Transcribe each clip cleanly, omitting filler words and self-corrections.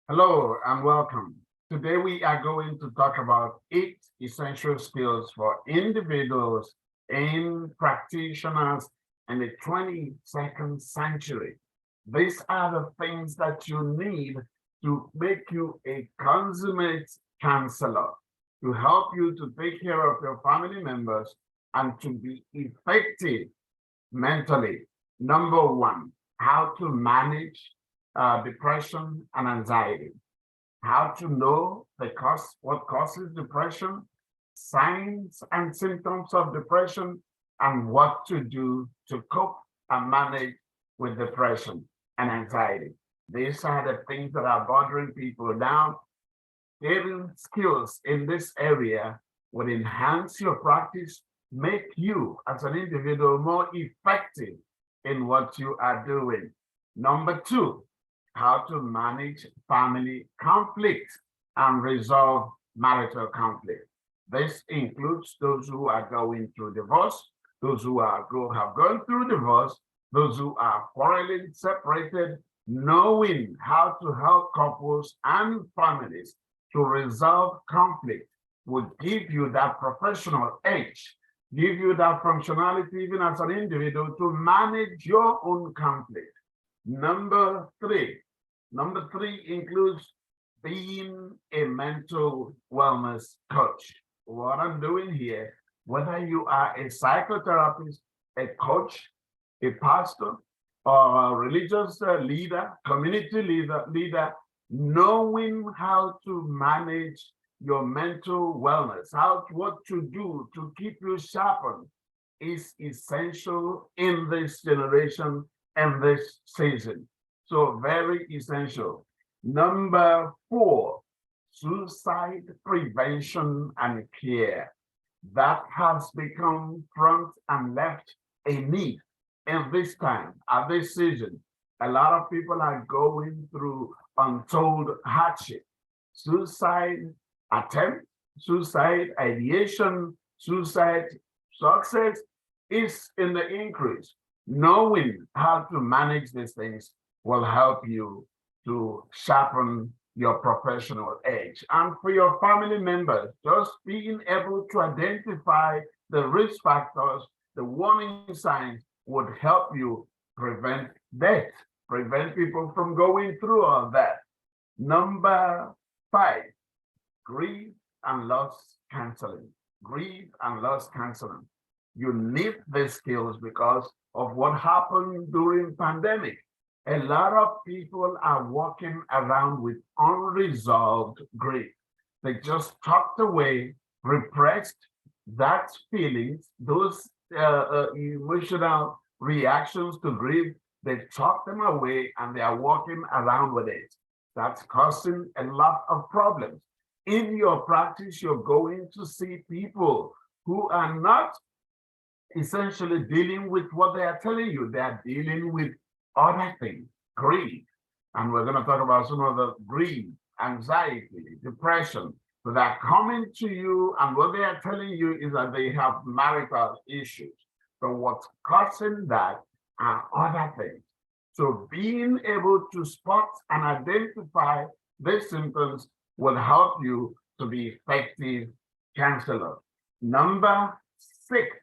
Hello and welcome. Today we are going to talk about 8 essential skills for individuals and practitioners in the 22nd century. These are the things that you need to make you a consummate counselor, to help you to take care of your family members and to be effective mentally. Number one, how to manage depression and anxiety, how to know what causes depression, signs and symptoms of depression, and what to do to cope and manage with depression and anxiety. These are the things that are bothering people now. Gaining skills in this area would enhance your practice, make you as an individual more effective in what you are doing. Number two, how to manage family conflict and resolve marital conflict. This includes those who are going through divorce, those who have gone through divorce, those who are quarreling, separated, knowing how to help couples and families to resolve conflict would give you that professional edge, give you that functionality even as an individual to manage your own conflict. Number three, includes being a mental wellness coach. What I'm doing here, whether you are a psychotherapist, a coach, a pastor, or a religious leader, community leader, knowing how to manage your mental wellness, what to do to keep you sharpened is essential in this generation and this season. So very essential. Number four, suicide prevention and care. That has become front and left a need in this time, at this season. A lot of people are going through untold hardship, suicide attempt, suicide ideation, suicide success is in the increase. Knowing how to manage these things will help you to sharpen your professional edge. And for your family members, just being able to identify the risk factors, the warning signs would help you prevent death, prevent people from going through all that. Number five, grief and loss counseling. Grief and loss counseling. You need these skills because of what happened during pandemic. A lot of people are walking around with unresolved grief. They just tucked away, repressed that feelings, those emotional reactions to grief. They tuck them away and they are walking around with it. That's causing a lot of problems. In your practice, you're going to see people who are not essentially dealing with what they are telling you. They are dealing with other things, grief. And we're going to talk about some of the grief, anxiety, depression. So they're coming to you, and what they are telling you is that they have marital issues. So what's causing that are other things. So being able to spot and identify these symptoms will help you to be effective counselor. Number six,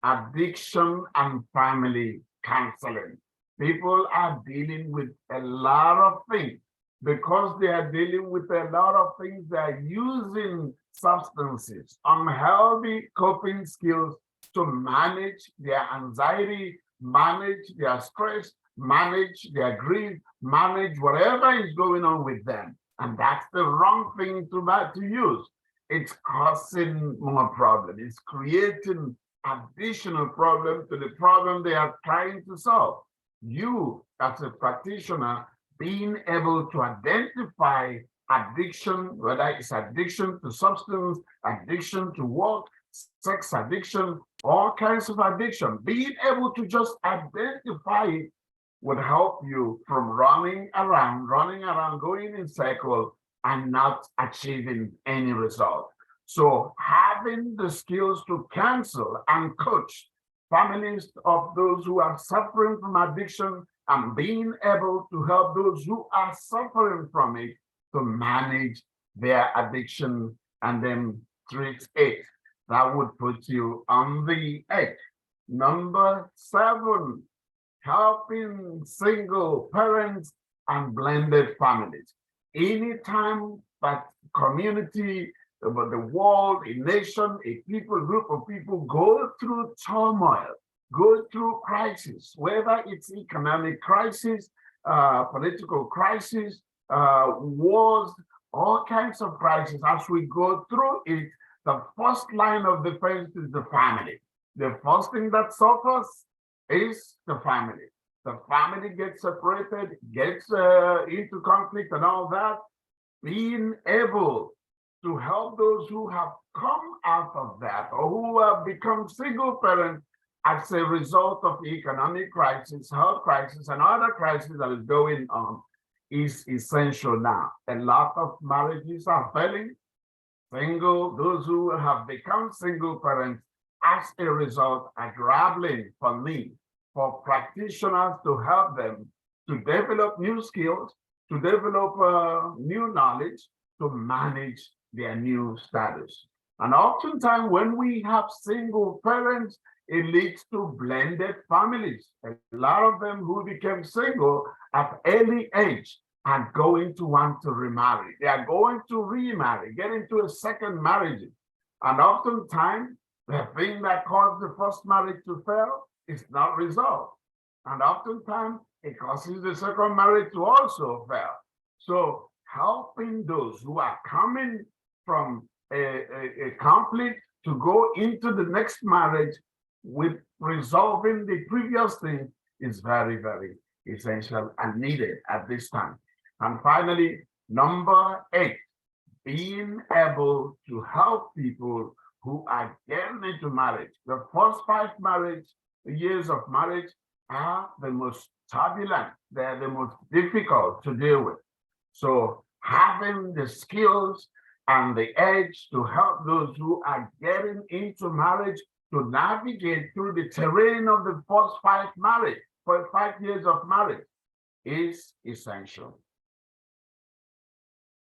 addiction and family counseling. People are dealing with a lot of things. Because they are dealing with a lot of things, they are using substances, unhealthy coping skills to manage their anxiety, manage their stress, manage their grief, manage whatever is going on with them. And that's the wrong thing to use. It's causing more problems. It's creating additional problem to the problem they are trying to solve. You, as a practitioner, being able to identify addiction, whether it's addiction to substance, addiction to work, sex addiction, all kinds of addiction, being able to just identify it would help you from running around, going in circles and not achieving any result. So having the skills to counsel and coach families of those who are suffering from addiction and being able to help those who are suffering from it to manage their addiction and then treat it. That would put you on the edge. Number 7, helping single parents and blended families. Anytime that community, the world, a nation, a people, group of people go through turmoil, go through crisis, whether it's economic crisis, political crisis, wars, all kinds of crises. As we go through it, the first line of defense is the family. The first thing that suffers is the family. The family gets separated, gets into conflict and all that. Being able to help those who have come out of that or who have become single parents as a result of the economic crisis, health crisis, and other crises that is going on is essential now. A lot of marriages are failing. Those who have become single parents as a result are grappling for need for practitioners to help them to develop new skills, to develop new knowledge, to manage their new status. And oftentimes when we have single parents, it leads to blended families. A lot of them who became single at early age are going to want to remarry. They are going to remarry, get into a second marriage. And oftentimes, the thing that caused the first marriage to fail is not resolved. And oftentimes, it causes the second marriage to also fail. So helping those who are coming from a conflict to go into the next marriage with resolving the previous thing is very, very essential and needed at this time. And finally, number 8, being able to help people who are getting into marriage. The first 5 years of marriage are the most turbulent, they're the most difficult to deal with. So having the skills and the edge to help those who are getting into marriage to navigate through the terrain of the first 5 years of marriage is essential.